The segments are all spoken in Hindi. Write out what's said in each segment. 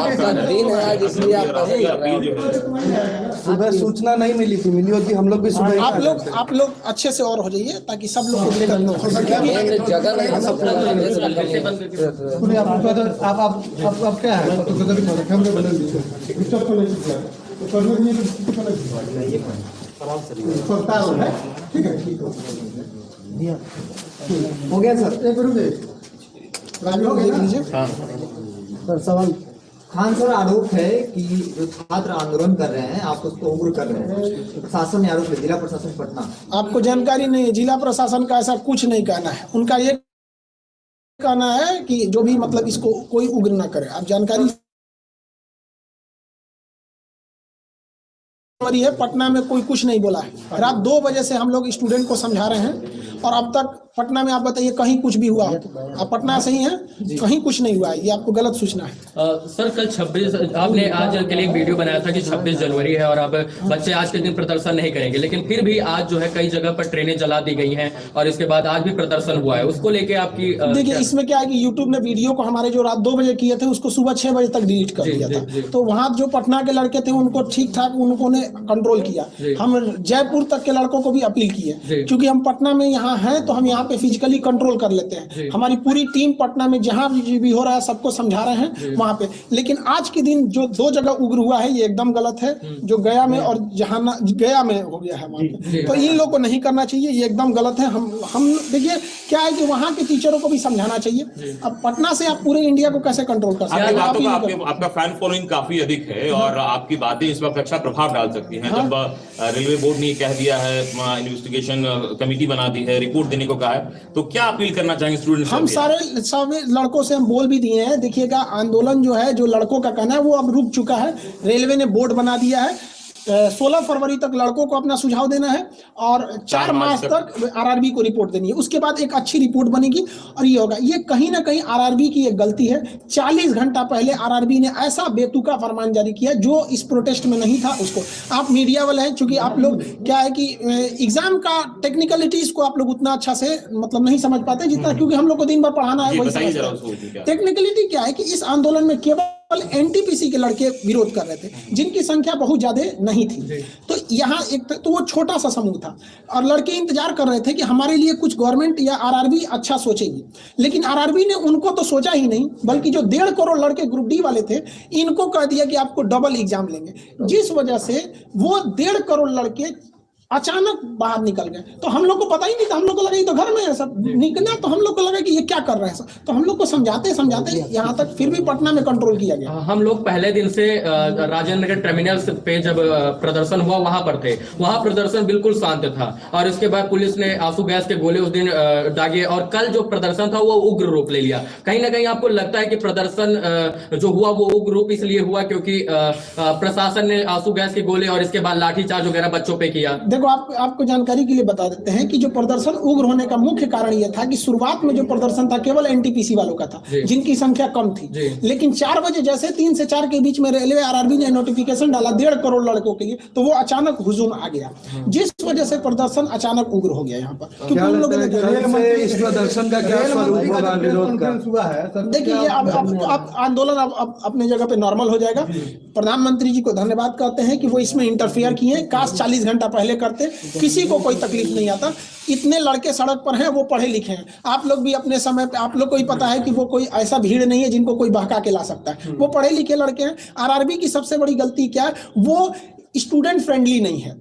आपका दिन है आज, इसलिए आप सुबह सूचना नहीं मिली थी, मिली होती हम लोग भी सुबह। आप लोग अच्छे से और हो जाइए ताकि सब लोग को दिक्कत न हो। जगह नहीं आप क्या है हो गया सर? देख लीजिए सर सवाल। खान सर, आरोप है कि जो छात्र आंदोलन कर रहे हैं आप उसको उग्र कर रहे हैं, प्रशासन ने आरोप है, जिला प्रशासन पटना। आपको जानकारी नहीं है, जिला प्रशासन का ऐसा कुछ नहीं कहना है। उनका ये कहना है कि जो भी मतलब इसको कोई उग्र ना करे। आप जानकारी है, पटना में कोई कुछ नहीं बोला है। रात 2 बजे से हम लोग स्टूडेंट को समझा रहे हैं और अब तक पटना में आप बताइए कहीं कुछ भी हुआ हो तो? आप पटना से ही हैं, कहीं कुछ नहीं हुआ है। ये आपको गलत सूचना है। सर कल 26 आपने आज के लिए एक वीडियो बनाया था कि 26 जनवरी है और अब बच्चे आज के दिन प्रदर्शन नहीं करेंगे, लेकिन फिर भी आज जो है कई जगह पर ट्रेनें जला दी गई हैं और इसके बाद आज भी प्रदर्शन हुआ है। उसको लेके आपकी देखिए, इसमें क्या है कि यूट्यूब ने वीडियो को हमारे जो रात 2 बजे किए थे उसको सुबह 6 बजे तक डिलीट कर दिया था। तो वहाँ जो पटना के लड़के थे उनको ठीक ठाक उनको ने कंट्रोल किया। हम जयपुर तक के लड़कों को भी अपील किए, क्योंकि हम पटना में यहाँ हैं तो हम यहाँ पे फिजिकली कंट्रोल कर लेते हैं। हमारी पूरी टीम पटना में जहाँ भी हो रहा है सबको समझा रहे हैं वहाँ पे। लेकिन आज के दिन जो 2 जगह उग्र हुआ है ये एकदम गलत है, जो गया में और जहाँ गया में हो गया है वहाँ पे, तो इन लोग को नहीं करना चाहिए, ये एकदम गलत है। हम देखिए क्या है कि वहाँ के टीचरों को भी समझाना चाहिए। अब पटना से आप पूरे इंडिया को कैसे कंट्रोल कर सकते हैं? आपका फैन फॉलोइंग काफी अधिक है और आपकी बातें इस वक्त अच्छा प्रभाव डाल सकती हैं। जब रेलवे बोर्ड ने कह दिया है, इन्वेस्टिगेशन कमेटी बना दी है, रिपोर्ट देने को कहा है, तो क्या अपील करना चाहेंगे स्टूडेंट्स? हम सारे लड़कों से हम बोल भी दिए हैं। देखिएगा, आंदोलन जो है, जो लड़कों का कहना है वो अब रुक चुका है। रेलवे ने बोर्ड बना दिया है। 16 फरवरी तक लड़कों को अपना सुझाव देना है और 4 मार्च तक आरआरबी को रिपोर्ट देनी है। उसके बाद एक अच्छी रिपोर्ट बनेगी और ये होगा। ये कहीं ना कहीं आरआरबी की एक गलती है। 40 घंटा पहले आरआरबी ने ऐसा बेतुका फरमान जारी किया जो इस प्रोटेस्ट में नहीं था। उसको आप मीडिया वाले हैं, चूंकि आप लोग क्या है कि एग्जाम का टेक्निकलिटीज को आप लोग उतना अच्छा से मतलब नहीं समझ पाते जितना, क्योंकि हम लोग को दिन भर पढ़ाना है। वही टेक्निकलिटी क्या है कि इस आंदोलन में केवल एनटीपीसी के लड़के विरोध कर रहे थे, जिनकी संख्या बहुत ज्यादा नहीं थी। तो यहाँ एक तो वो छोटा सा समूह था और लड़के इंतजार कर रहे थे कि हमारे लिए कुछ गवर्नमेंट या आरआरबी अच्छा सोचेगी। लेकिन आरआरबी ने उनको तो सोचा ही नहीं, बल्कि जो 1.5 करोड़ लड़के ग्रुप डी वाले थे इनको कह दिया कि आपको डबल एग्जाम लेंगे, जिस वजह से वो 1.5 करोड़ लड़के अचानक बाहर निकल गए। तो हम लोग को पता ही नहीं था, हम लोग को लगा ये तो घर में है सब निकला, तो हम लोग को लगा कि ये क्या कर रहे हैं सब। तो हम लोग को समझाते समझाते यहाँ तक फिर भी पटना में कंट्रोल किया गया। हम लोग पहले दिन से राजेंद्र नगर टर्मिनल पे जब प्रदर्शन हुआ वहां पर थे। वहां प्रदर्शन बिल्कुल शांत था और इसके बाद पुलिस ने आंसू गैस के गोले उस दिन दागे और कल जो प्रदर्शन था वो उग्र रूप ले लिया। कहीं ना कहीं आपको लगता है कि प्रदर्शन जो हुआ वो उग्र रूप इसलिए हुआ क्योंकि प्रशासन ने आंसू गैस के गोले और इसके बाद लाठीचार्ज वगैरह बच्चों पे किया? देखो, आपको जानकारी के लिए बता देते हैं कि जो प्रदर्शन उग्र होने का मुख्य कारण यह था कि शुरुआत में जो प्रदर्शन था केवल एनटीपीसी वालों का था, जिनकी संख्या कम थी। लेकिन 4 बजे जैसे 3 से 4 के बीच में रेलवे आरआरबी ने नोटिफिकेशन डाला 1.5 करोड़ लड़कों के लिए, तो वो अचानक हुजूम आ गया, जिस वजह से प्रदर्शन अचानक उग्र हो गया यहाँ पर। क्योंकि उन लोगों ने इस प्रदर्शन का क्या स्वरूप होगा, विरोध का? देखिए, अब आंदोलन अब अपने जगह पे नॉर्मल हो जाएगा। प्रधानमंत्री जी को धन्यवाद करते हैं कि वो इसमें इंटरफेयर किए। काश 40 घंटा पहले करते, किसी को कोई तकलीफ नहीं आता। इतने लड़के सड़क पर हैं, वो पढ़े लिखे हैं। आप लोग भी अपने समय पे, आप लोग को ही पता है कि वो कोई ऐसा भीड़ नहीं है जिनको कोई बहका के ला सकता है। वो पढ़े लिखे लड़के हैं। आरआरबी की सबसे बड़ी गलती क्या है, वो स्टूडेंट फ्रेंडली नहीं है।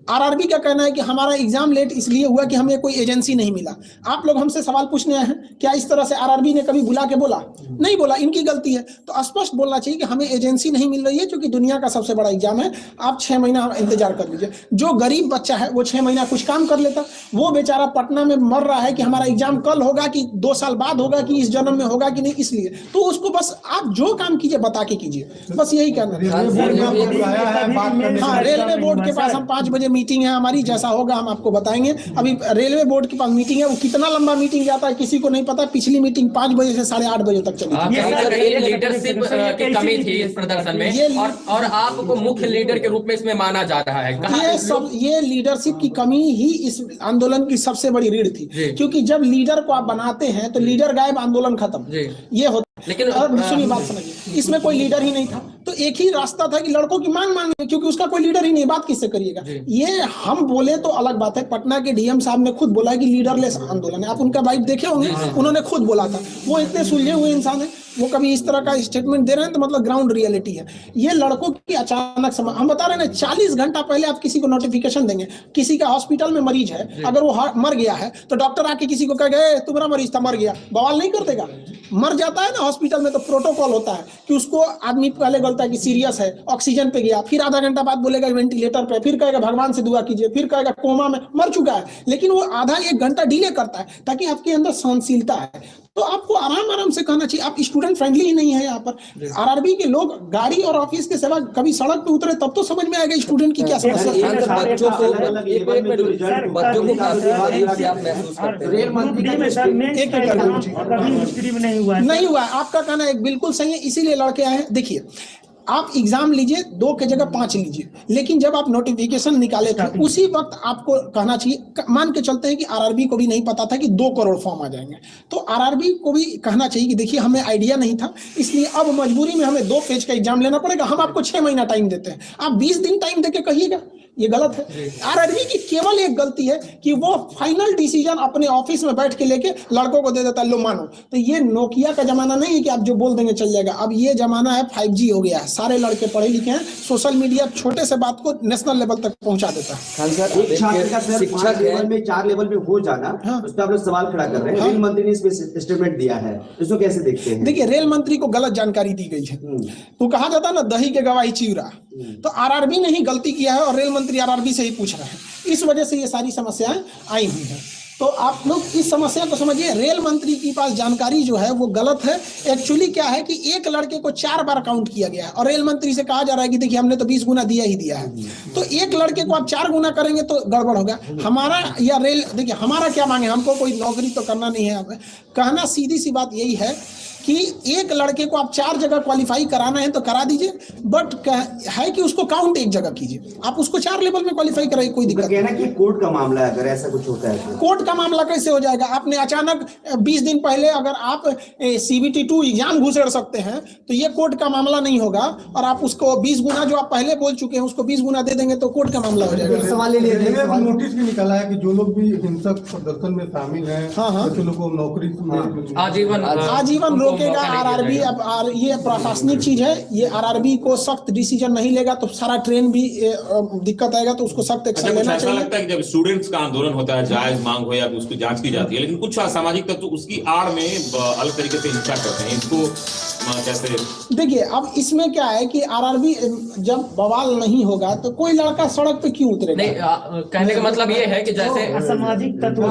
आरआरबी का कहना है कि हमारा एग्जाम लेट इसलिए हुआ कि हमें कोई एजेंसी नहीं मिला। आप लोग हमसे सवाल पूछने आए हैं, क्या इस तरह से आरआरबी ने कभी बुला के बोला? नहीं बोला, इनकी गलती है। तो स्पष्ट बोलना चाहिए कि हमें एजेंसी नहीं मिल रही है, क्योंकि दुनिया का सबसे बड़ा एग्जाम है। आप 6 महीना इंतजार कर लीजिए। जो गरीब बच्चा है वो 6 महीना कुछ काम कर लेता, वो बेचारा पटना में मर रहा है कि हमारा एग्जाम कल होगा कि 2 साल बाद होगा कि इस जन्म में होगा कि नहीं, इसलिए तो उसको बस आप जो काम कीजिए बता के कीजिए, बस यही कहना है। हाँ, रेलवे बोर्ड के पास हम 5 बजे मीटिंग है हमारी, जैसा होगा हम आपको बताएंगे। अभी रेलवे बोर्ड के पास मीटिंग है, वो कितना लंबा मीटिंग जाता है किसी को नहीं पता। पिछली मीटिंग 5 बजे से 8:30 बजे तक चली। लीडरशिप की कमी थी इस प्रदर्शन में और आपको मुख्य लीडर के रूप में इसमें माना जा रहा है। ये लीडरशिप की कमी ही इस आंदोलन की सबसे बड़ी रीढ़ थी, क्योंकि जब लीडर को आप बनाते हैं तो लीडर गायब, आंदोलन खत्म। ये होता है। लेकिन सुनिए बात समझिए, इसमें कोई लीडर ही नहीं था, तो एक ही रास्ता था कि लड़कों की मांग मांगे, क्योंकि उसका कोई लीडर ही नहीं, बात किससे करिएगा। ये हम बोले तो अलग बात है, पटना के डीएम साहब ने खुद बोला कि लीडरलेस आंदोलन है। आप उनका वाइफ देखे होंगे, उन्होंने खुद बोला था। वो इतने सुलझे हुए इंसान है, वो कभी इस तरह का स्टेटमेंट दे रहे हैं तो मतलब ग्राउंड रियलिटी है। ये लड़कों की अचानक हम बता रहे हैं 40 घंटा पहले आप किसी को नोटिफिकेशन देंगे, किसी का हॉस्पिटल में मरीज है, अगर वो मर गया है तो डॉक्टर आके किसी को कहेगा तुम्हारा मरीज था मर गया, बवाल नहीं कर देगा? मर जाता है ना हॉस्पिटल में तो प्रोटोकॉल होता है कि उसको आदमी पहले बोलता है कि सीरियस है, ऑक्सीजन पे गया, फिर आधा घंटा बाद बोलेगा वेंटिलेटर पे, फिर कहेगा भगवान से दुआ कीजिए, फिर कहेगा कोमा में मर चुका है, लेकिन वो आधा एक घंटा डिले करता है ताकि आपके अंदर सहनशीलता है। तो आपको आराम आराम से कहना चाहिए। आप स्टूडेंट फ्रेंडली ही नहीं है यहाँ पर। आरआरबी के लोग गाड़ी और ऑफिस के सेवा कभी सड़क पे उतरे तब तो समझ में आएगा स्टूडेंट की क्या समस्या है। बच्चों को काफी आप महसूस करते हैं। नहीं हुआ, आपका कहना एक बिल्कुल सही है, इसीलिए लड़के आए हैं। देखिए आप एग्जाम लीजिए 2 के जगह 5 लीजिए, लेकिन जब आप नोटिफिकेशन निकाले थे उसी वक्त आपको कहना चाहिए, मान के चलते हैं कि आरआरबी को भी नहीं पता था कि 2 करोड़ फॉर्म आ जाएंगे, तो आरआरबी को भी कहना चाहिए कि देखिए हमें आइडिया नहीं था, इसलिए अब मजबूरी में हमें 2 पेज का एग्जाम लेना पड़ेगा, हम आपको 6 महीना टाइम देते हैं, आप 20 दिन टाइम देके कहिएगा, ये गलत है। आरआरबी की केवल एक गलती है कि वो फाइनल डिसीजन अपने ऑफिस में बैठ के लेके लड़कों को दे देता है, लो मानो। तो ये नोकिया का जमाना नहीं है कि आप जो बोल देंगे चल जाएगा, अब ये जमाना है 5G हो गया है, सारे लड़के पढ़े लिखे हैं, सोशल मीडिया छोटे से बात को नेशनल लेवल तक पहुंचा देता है। एक छात्र का सर 5 लेवल में 4 लेवल में हो जाना, उस पर आप लोग सवाल खड़ा कर रहे हैं। रेल मंत्री ने इस पे स्टेटमेंट दिया है, इसको कैसे देखते हैं? देखिए रेल मंत्री को गलत जानकारी दी गई है, तो कहा जाता है ना दही के गवाही चिवरा, तो आरआरबी ने ही गलती किया है और रेल मंत्री आरआरबी से ही पूछ रहे हैं, इस वजह से ये सारी समस्याएं आई हुई हैं। तो आप लोग इस समस्या को समझिए, रेल मंत्री के पास जानकारी जो है वो गलत है। एक्चुअली क्या है कि एक लड़के को 4 बार काउंट किया गया है और रेल मंत्री से कहा जा रहा है कि देखिए हमने तो 20 गुना दिया ही दिया है, तो एक लड़के को आप 4 गुना करेंगे तो गड़बड़ होगा। हमारा या रेल, देखिए हमारा क्या मांगे, हमको कोई नौकरी तो करना नहीं है, हमें कहना सीधी सी बात यही है कि एक लड़के को आप 4 जगह क्वालिफाई कराना है तो करा दीजिए, बट है कि उसको काउंट एक जगह कीजिए, आप उसको 4 लेवल में क्वालिफाई कराइए, कोई दिक्कत कहना कि कोर्ट का मामला है, अगर ऐसा कुछ होता है तो। कोर्ट का मामला कैसे हो जाएगा? आपने अचानक 20 दिन पहले अगर आप CBT 2 एग्जाम घुसेड़ सकते हैं तो ये कोर्ट का मामला नहीं होगा, और आप उसको 20 गुना जो आप पहले बोल चुके हैं उसको 20 गुना दे देंगे तो कोर्ट का मामला हो जाएगा। सवाल ले रेलवे को नोटिस भी निकाला है कि जो लोग भी हिंसक प्रदर्शन में शामिल हैं, बच्चों लोगों को नौकरी आजीवन रोकेगा आरआरबी। अब ये प्रशासनिक चीज है, ये आरआरबी को सख्त डिसीजन नहीं लेगा तो सारा ट्रेन भी दिक्कत आएगा, तो उसको सख्त एक्शन लेना चाहिए। लगता है कि जब स्टूडेंट्स का आंदोलन होता है, जायज मांग हो या उसकी जांच की जाती है, लेकिन कुछ असामाजिक तत्व उसकी आड़ में अलग तरीके से हिंसा करते हैं, इसको कैसे? देखिए अब इसमें क्या है कि आरआरबी जब बवाल नहीं होगा तो कोई लड़का सड़क पे क्यों उतरेगा? नहीं, कहने का मतलब ये है कि जैसे असामाजिक तत्व,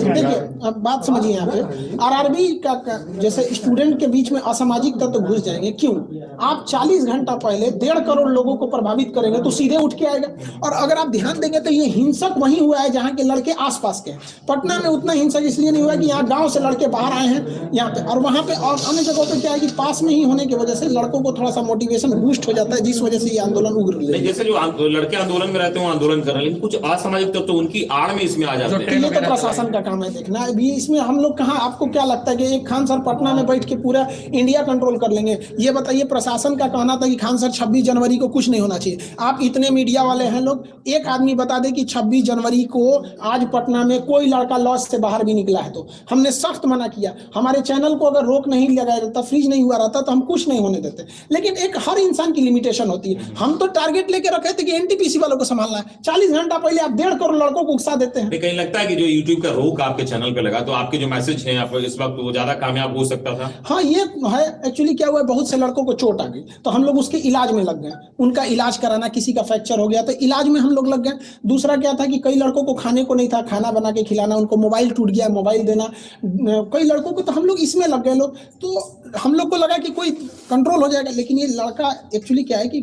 देखिए अब बात समझिए, यहाँ पे आरआरबी का जैसे स्टूडेंट के बीच में असामाजिक तत्व घुस जाएंगे, क्यों? आप 40 घंटा पहले 1.5 करोड़ लोगों को प्रभावित करेंगे तो सीधे उठ के आएगा, और अगर आप ध्यान देंगे तो ये हिंसक वहीं हुआ है जहाँ के लड़के आसपास के। पटना में उतना हिंसक इसलिए नहीं हुआ कि यहाँ गाँव से लड़के बाहर आए हैं यहाँ पे, और वहाँ पे और अन्य जगहों पे क्या है कि पास में ही होने की वजह से लड़कों को थोड़ा सा मोटिवेशन बूस्ट हो जाता है, जिस वजह से ये आंदोलन उग्र ले। जैसे जो लड़के आंदोलन में रहते हैं वो आंदोलन कर रहे हैं, लेकिन कुछ असामाजिक तत्व उनकी आड़ में इसमें आ जाते हैं। ये तो प्रशासन का काम है देखना। अभी इसमें हम लोग कहाँ, आपको क्या लगता है कि एक खान सर पटना में बैठ के पूरा इंडिया कंट्रोल कर लेंगे? ये बताइए, प्रशासन का कहना था कि खान सर 26 जनवरी को कुछ नहीं होना चाहिए। आप इतने मीडिया वाले हैं लोग, एक आदमी बता दे कि 26 जनवरी को आज पटना में कोई लड़का लॉज से बाहर भी निकला है तो हमने सख्त मना किया। हमारे चैनल को अगर रोक नहीं लगाया रहता, फ्रीज नहीं हुआ रहता तो हम कुछ नहीं होने देते, लेकिन एक हर इंसान की लिमिटेशन होती है। हम तो टारगेट लेके रखे थे कि एनटीपीसी वालों को संभालना है, 40 घंटा पहले आप 1.5 करोड़ लड़कों को उकसा देते हैं। कहीं लगता है कि जो यूट्यूब का रोक आपके चैनल पे लगा तो आपके जो मैसेज हैं आप इस वक्त वो ज्यादा कामयाब हो सकता था? हाँ ये है, एक्चुअली क्या हुआ, बहुत से लड़कों को चोट आ गई तो हम लोग उसके इलाज में लग गए, उनका इलाज कराना, किसी का फ्रैक्चर हो गया तो इलाज में हम लोग लग गए। दूसरा क्या था कि कई लड़कों को खाने को नहीं था, खाना बना के खिलाना, उनको मोबाइल टूट गया, मोबाइल देना, कई लड़कों को, तो हम लोग इसमें लग गए लोग, तो हम लोग को लगा कि कोई कंट्रोल हो जाएगा। लेकिन ये लड़का एक्चुअली क्या है कि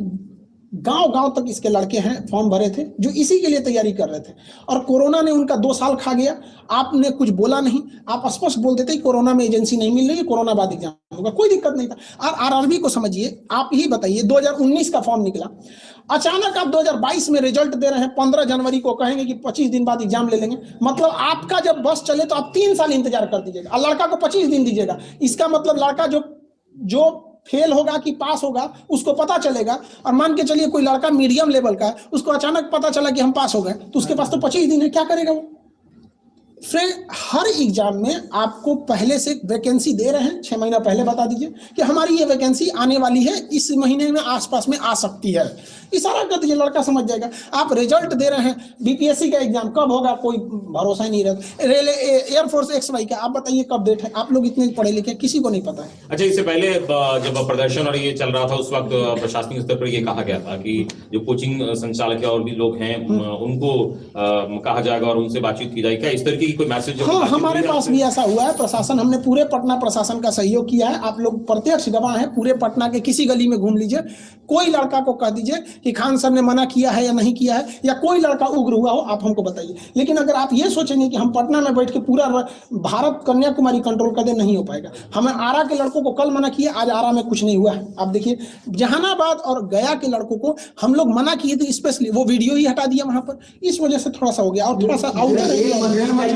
गांव तक इसके लड़के हैं फॉर्म भरे थे जो इसी के लिए तैयारी कर रहे थे, और कोरोना ने उनका 2 साल खा गया। आपने कुछ बोला नहीं, आप स्पष्ट बोल देते कोरोना में एजेंसी नहीं मिल रही है, कोरोना बाद एग्जाम होगा, कोई दिक्कत नहीं था। और आरआरबी को समझिए, आप ही बताइए 2019 का फॉर्म निकला, अचानक आप 2022 में रिजल्ट दे रहे हैं, 15 जनवरी को कहेंगे कि 25 दिन बाद एग्जाम ले लेंगे। मतलब आपका जब बस चले तो आप 3 साल इंतजार कर दीजिएगा और लड़का को 25 दिन दीजिएगा। इसका मतलब लड़का जो जो फेल होगा कि पास होगा उसको पता चलेगा। और मान के चलिए कोई लड़का मीडियम लेवल का है, उसको अचानक पता चला कि हम पास हो गए, तो उसके पास तो 25 दिन है, क्या करेगा वो? फ्रेंड, हर एग्जाम में आपको पहले से वैकेंसी दे रहे हैं, 6 महीना पहले बता दीजिए कि हमारी ये वैकेंसी आने वाली है, इस महीने में आसपास में आ सकती है, इशारा कर दीजिए, लड़का समझ जाएगा। आप रिजल्ट दे रहे हैं, बीपीएससी का एग्जाम कब होगा कोई भरोसा ही नहीं रहता, रेल एयरफोर्स XY का आप बताइए कब डेट है? आप लोग इतने पढ़े लिखे, किसी को नहीं पता है। अच्छा, इससे पहले जब प्रदर्शन और ये चल रहा था उस वक्त प्रशासनिक स्तर पर ये कहा गया था कि जो कोचिंग संचालक और भी लोग हैं उनको कहा जाएगा और उनसे बातचीत की जाएगी, क्या इस तरह की कोई मैसेज? हाँ, हमारे पास भी ऐसा हुआ है। प्रशासन, हमने पूरे पटना प्रशासन का सहयोग किया है, आप लोग प्रत्यक्ष गवाह हैं। पूरे पटना के किसी गली में घूम लीजिए, कोई लड़का को कह दीजिए कि खान सर ने मना किया है या नहीं किया है, या कोई लड़का उग्र हुआ हो, आप हमको बताइए। लेकिन अगर आप ये सोचेंगे कि हम पटना में बैठ के पूरा भारत कन्याकुमारी कंट्रोल कर दे, नहीं हो पाएगा। हमें आरा के लड़कों को कल मना किया, आज आरा में कुछ नहीं हुआ है। आप देखिए, जहानाबाद और गया के लड़कों को हम लोग मना किए थे, स्पेशली वो वीडियो ही हटा दिया वहां पर, इस वजह से थोड़ा सा हो गया। और थोड़ा सा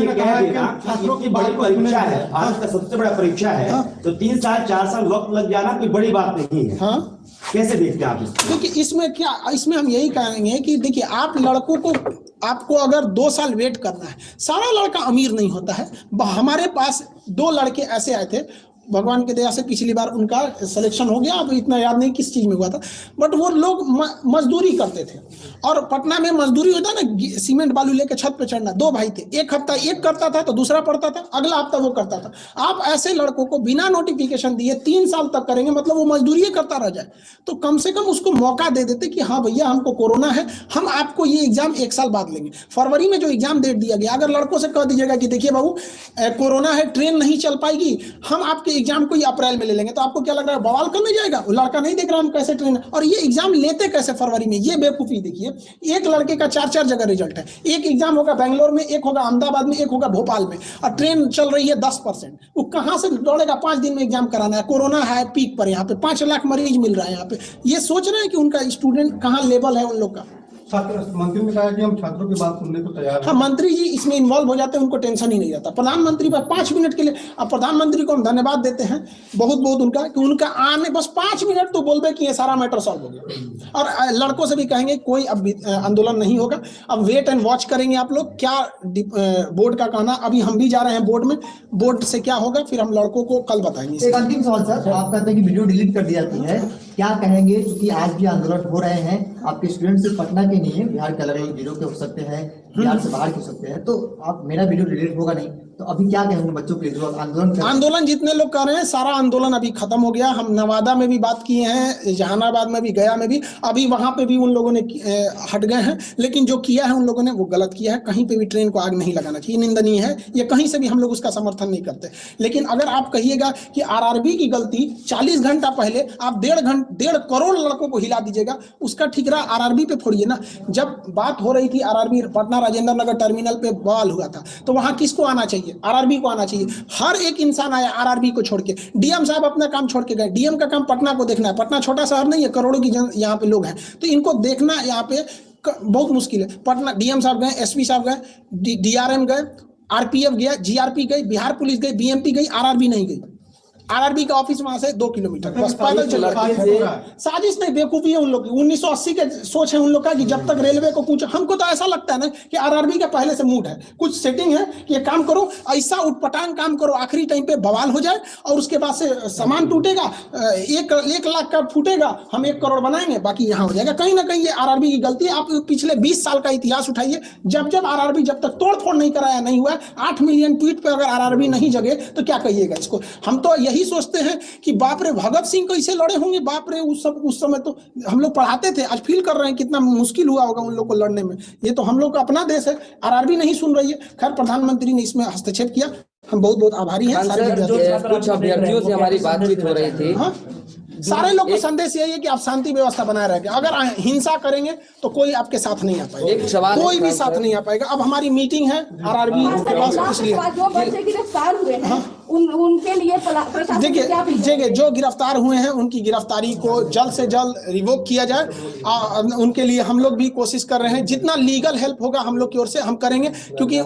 छात्रों की बड़ी परीक्षा है, भारत का सबसे बड़ा परीक्षा है, तो 3 साल 4 साल वक्त लग जाना कोई बड़ी बात नहीं है। हाँ, कैसे देखते हैं आप इसको? देखिए, इसमें क्या, इसमें हम यही कहेंगे कि देखिए, आप लड़कों को, आपको अगर 2 साल वेट करना है, सारा लड़का अमीर नहीं होता है। हमारे पास 2 लड़के ऐसे आए थे, भगवान की दया से पिछली बार उनका सिलेक्शन हो गया, अब इतना याद नहीं किस चीज में हुआ था, बट वो लोग मजदूरी करते थे। और पटना में मजदूरी होता है ना, सीमेंट बालू लेके छत पे चढ़ना। 2 भाई थे, एक हफ्ता एक करता था तो दूसरा पढ़ता था, अगला हफ्ता वो करता था। आप ऐसे लड़कों को बिना नोटिफिकेशन दिए 3 साल तक करेंगे, मतलब वो मजदूरी करता रह जाए, तो कम से कम उसको मौका दे देते कि हाँ भैया, हमको कोरोना है, हम आपको ये एग्जाम 1 साल बाद लेंगे। फरवरी में जो एग्जाम डेट दिया गया, अगर लड़कों से कह दीजिएगा कि देखिए बाबू, कोरोना है, ट्रेन नहीं चल पाएगी, हम आपके एग्जाम को अप्रैल में ले लेंगे, तो आपको क्या लग रहा है, बवाल करने जाएगा? वो लड़का नहीं देख रहा हम कैसे ट्रेन, और ये एग्जाम लेते कैसे फरवरी में, ये बेवकूफी। देखिए, एक लड़के का 4 जगह रिजल्ट है, एक एग्जाम होगा बेंगलोर में, एक होगा अहमदाबाद में, एक होगा भोपाल में, और ट्रेन चल रही है 10%। वो कहां से दौड़ेगा? 5 दिन में एग्जाम कराना है, कोरोना है पीक पर, यहाँ पे 5 लाख मरीज मिल रहा है। यहाँ पे ये सोच रहे हैं कि उनका स्टूडेंट कहाँ लेवल है उन लोग का। मंत्री ने कहा कि हम छात्रों की बात सुनने को तैयार हैं। हाँ, मंत्री जी इसमें इन्वॉल्व हो जाते हैं, उनको टेंशन ही नहीं रहता। प्रधानमंत्री पर 5 मिनट के लिए, अब प्रधानमंत्री को हम धन्यवाद देते हैं बहुत बहुत उनका, कि उनका आने बस 5 मिनट तो बोल दे कि ये सारा मैटर सॉल्व हो गया। और लड़कों से भी कहेंगे कोई अब आंदोलन नहीं होगा, अब वेट एंड वॉच करेंगे आप लोग, क्या बोर्ड का कहना। अभी हम भी जा रहे हैं बोर्ड में, बोर्ड से क्या होगा फिर हम लड़कों को कल बताएंगे। एक अंतिम सवाल सर, आप कहते हैं कि वीडियो डिलीट कर दी जाती है, क्या कहेंगे? क्योंकि आज भी आंदोलन हो रहे हैं, आपके स्टूडेंट सिर्फ पटना के नहीं है, बिहार के अलग अलग जिलों के हो सकते हैं, बिहार से बाहर के हो सकते हैं, तो आप, मेरा वीडियो डिलीट होगा नहीं, तो अभी क्या कहेंगे बच्चों के लिए जो आंदोलन जितने लोग कर रहे हैं, सारा आंदोलन अभी खत्म हो गया। हम नवादा में भी बात किए हैं, जहानाबाद में भी, गया में भी, अभी वहां पे भी उन लोगों ने हट गए हैं। लेकिन जो किया है उन लोगों ने वो गलत किया है, कहीं पे भी ट्रेन को आग नहीं लगाना चाहिए, निंदनीय है ये, कहीं से भी हम लोग उसका समर्थन नहीं करते। लेकिन अगर आप कहिएगा कि आरआरबी की गलती 40 घंटा पहले आप 1.5 करोड़ लड़कों को हिला दीजिएगा, उसका ठिकरा आरआरबी पे फोड़िए ना। जब बात हो रही थी आरआरबी पटना राजेंद्र नगर टर्मिनल पे बवाल हुआ था, तो वहां किसको आना चाहिए? आरआरबी को आना चाहिए। हर एक इंसान आया आरआरबी को छोड़ के, डीएम साहब अपना काम छोड़ के गए। डीएम का काम पटना को देखना है, पटना छोटा शहर नहीं है, करोड़ों की यहाँ पे लोग हैं, तो इनको देखना यहाँ पे बहुत मुश्किल है। पटना डीएम साहब गए, एसपी साहब गए, डीआरएम गए, आरपीएफ गया, जीआरपी गई, बिहार पुलिस गई, बीएमपी गई, आरआरबी नहीं गई। आरआरबी का ऑफिस वहां से 2 किलोमीटर, बस पैदल चल रहा है। साजिश नहीं, बेवकूफी है उन लोग की। 1980 के सोच है उन लोग का कि जब तक रेलवे को पूछो, हमको तो ऐसा लगता है ना कि आरआरबी का पहले से मूड है, कुछ सेटिंग है कि ये काम करो, ऐसा उटपटांग काम करो, आखिरी टाइम पे बवाल हो जाए और उसके बाद से सामान टूटेगा, 1 लाख का फूटेगा, हम 1 करोड़ बनाएंगे, बाकी यहाँ हो जाएगा। कहीं ना कहीं ये आरआरबी की गलती है। आप पिछले 20 साल का इतिहास उठाइए, जब आरआरबी जब तक तोड़फोड़ नहीं कराया नहीं हुआ, 8 मिलियन ट्वीट पे अगर आरआरबी नहीं जगे तो क्या कहिएगा इसको। हम तो यही सोचते हैं कि बाप रे भगत सिंह कैसे लड़े होंगे, बाप रे उस समय तो हम लोग पढ़ाते थे, आज फील कर रहे हैं कितना मुश्किल हुआ होगा उन लोग को लड़ने में। ये तो हम लोग का अपना देश है, आरआरबी नहीं सुन रही है। खैर, प्रधानमंत्री ने इसमें हस्तक्षेप किया, हम बहुत बहुत आभारी हैं। कुछ अभ्यर्थियों से हमारी बातचीत हो रही थी। हाँ, सारे लोग को संदेश यही है कि आप शांति व्यवस्था बनाए रखें। अगर हिंसा करेंगे तो कोई आपके साथ नहीं आ पाएगा, कोई भी साथ नहीं आ पाएगा। अब हमारी मीटिंग है आरआरबी के पास, इसलिए जो बच्चे गिरफ्तार हुए हैं उनके लिए देखिए जो गिरफ्तार हुए हैं उनकी गिरफ्तारी को जल्द से जल्द रिवोक किया जाए। उनके लिए हम लोग भी कोशिश कर रहे हैं, जितना लीगल हेल्प होगा हम लोग की ओर से हम करेंगे, क्योंकि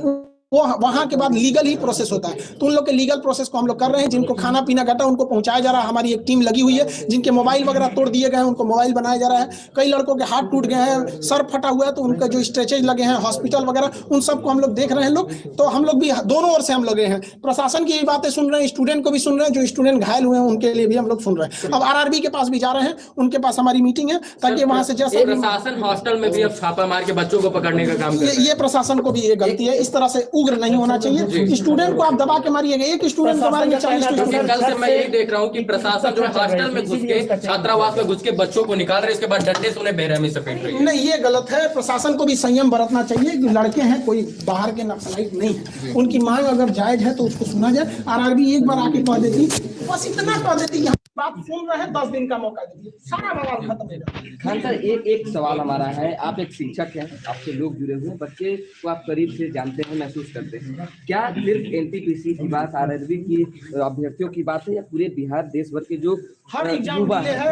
वो वहां के बाद लीगल ही प्रोसेस होता है। तो उन लोग के लीगल प्रोसेस को हम लोग कर रहे हैं। जिनको खाना पीना घटा उनको पहुंचाया जा रहा है, हमारी एक टीम लगी हुई है। जिनके मोबाइल वगैरह तोड़ दिए गए हैं उनको मोबाइल बनाया जा रहा है। कई लड़कों के हाथ टूट गए हैं, सर फटा हुआ है, तो उनका जो स्ट्रेचेज लगे हैं हॉस्पिटल वगैरह, उन सबको हम लोग देख रहे हैं लोग। तो हम लोग भी दोनों ओर से हम लगे हैं, प्रशासन की भी बातें सुन रहे हैं, स्टूडेंट को भी सुन रहे हैं, जो स्टूडेंट घायल हुए हैं उनके लिए भी हम लोग सुन रहे हैं। अब आरआरबी के पास भी जा रहे हैं, उनके पास हमारी मीटिंग है ताकि वहां से जैसे प्रशासन हॉस्टल में भी अब छापा मार के बच्चों को पकड़ने का काम कर रहा है। ये प्रशासन को भी ये गलती है। इस तरह से उग्र नहीं होना चाहिए। स्टूडेंट को आप दबा के मारिएगा, एक स्टूडेंट को मारेंगे 40 स्टूडेंट। कल से मैं यही देख रहा हूँ कि प्रशासन जो हॉस्टल में घुस के छात्रावास में घुस के बच्चों को निकाल रहे, इसके बाद डंडे से उन्हें बेरहमी से पीट रही है। नहीं, ये गलत है। प्रशासन को भी संयम बरतना चाहिए कि लड़के हैं, कोई बाहर के नक्सलाइट नहीं है। उनकी मांग अगर जायज है तो उसको सुना जाए। आरआरबी एक बार आके कह देती, बस इतना कह देती, बात सुन रहे हैं, 10 दिन का मौका दीजिए, सारा बवाल खत्म हो जाएगा। खान सर, एक सवाल हमारा है। आप एक शिक्षक हैं, आपसे लोग जुड़े हुए हैं, बच्चे को आप करीब से जानते हैं, महसूस करते हैं। क्या सिर्फ एनटीपीसी की बात, आरआरबी की अभ्यर्थियों की बात है, या पूरे बिहार देश भर के जो हर एग्जाम डिले है?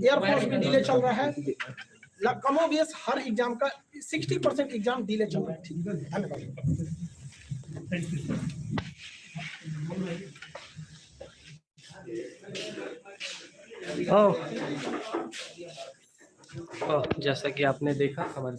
एयरफोर्स में डिले चल रहा है, कमो बेस हर एग्जाम का 60% एग्जाम डिले चल रहा है। ठीक है, धन्यवाद। जैसा कि आपने देखा हमारे